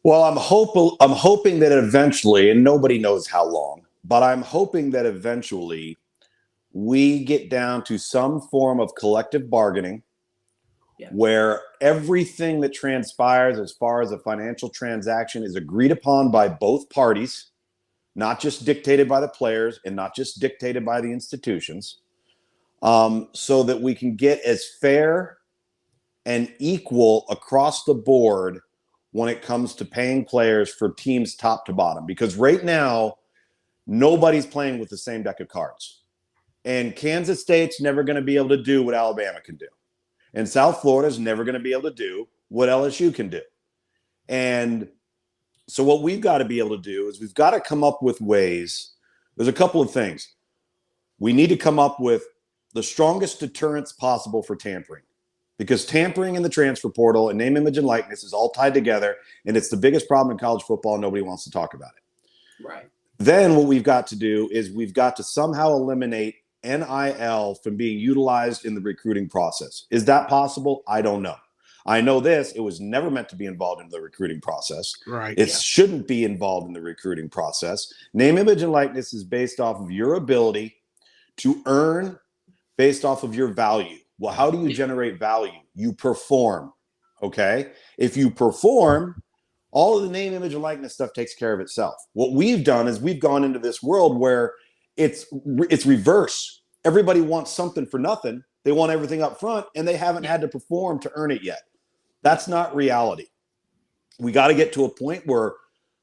Well, I'm hoping that eventually, and nobody knows how long, but I'm hoping that eventually we get down to some form of collective bargaining Yeah. where everything that transpires as far as a financial transaction is agreed upon by both parties, not just dictated by the players and not just dictated by the institutions, so that we can get as fair and equal across the board when it comes to paying players for teams top to bottom. Because right now, nobody's playing with the same deck of cards. And Kansas State's never going to be able to do what Alabama can do. And South Florida's never going to be able to do what LSU can do. And so what we've got to be able to do is we've got to come up with ways. There's a couple of things. We need to come up with the strongest deterrence possible for tampering, because tampering in the transfer portal and name, image, and likeness is all tied together, and it's the biggest problem in college football, and nobody wants to talk about it. Right. Then what we've got to do is we've got to somehow eliminate NIL from being utilized in the recruiting process. Is that possible? I don't know. I know this, it was never meant to be involved in the recruiting process. Right. It shouldn't be involved in the recruiting process. Name, image, and likeness is based off of your ability to earn based off of your value. Well, how do you generate value? You perform, okay? If you perform, all of the name, image, and likeness stuff takes care of itself. What we've done is we've gone into this world where it's reverse. Everybody wants something for nothing. They want everything up front, and they haven't had to perform to earn it yet. That's not reality. We got to get to a point where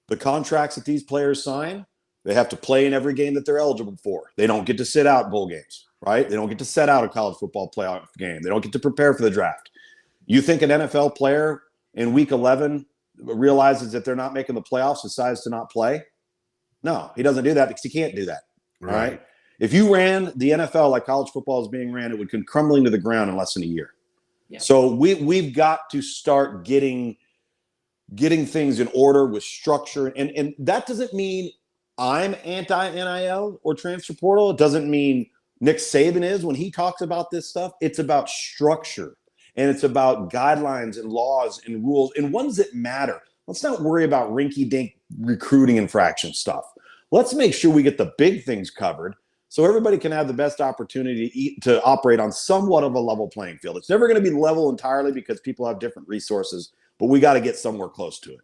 the contracts that these players sign, they have to play in every game that they're eligible for. They don't get to sit out bowl games, right? They don't get to set out a college football playoff game. They don't get to prepare for the draft. You think an NFL player in week 11 realizes that they're not making the playoffs, decides to not play? No, he doesn't do that because he can't do that. Right. All right. If you ran the NFL like college football is being ran, it would come crumbling to the ground in less than a year. Yeah. So we've got to start getting things in order with structure. And that doesn't mean I'm anti-NIL or transfer portal. It doesn't mean Nick Saban is when he talks about this stuff. It's about structure, and it's about guidelines and laws and rules and ones that matter. Let's not worry about rinky-dink recruiting infraction stuff. Let's make sure we get the big things covered so everybody can have the best opportunity to operate on somewhat of a level playing field. It's never going to be level entirely because people have different resources, but we got to get somewhere close to it.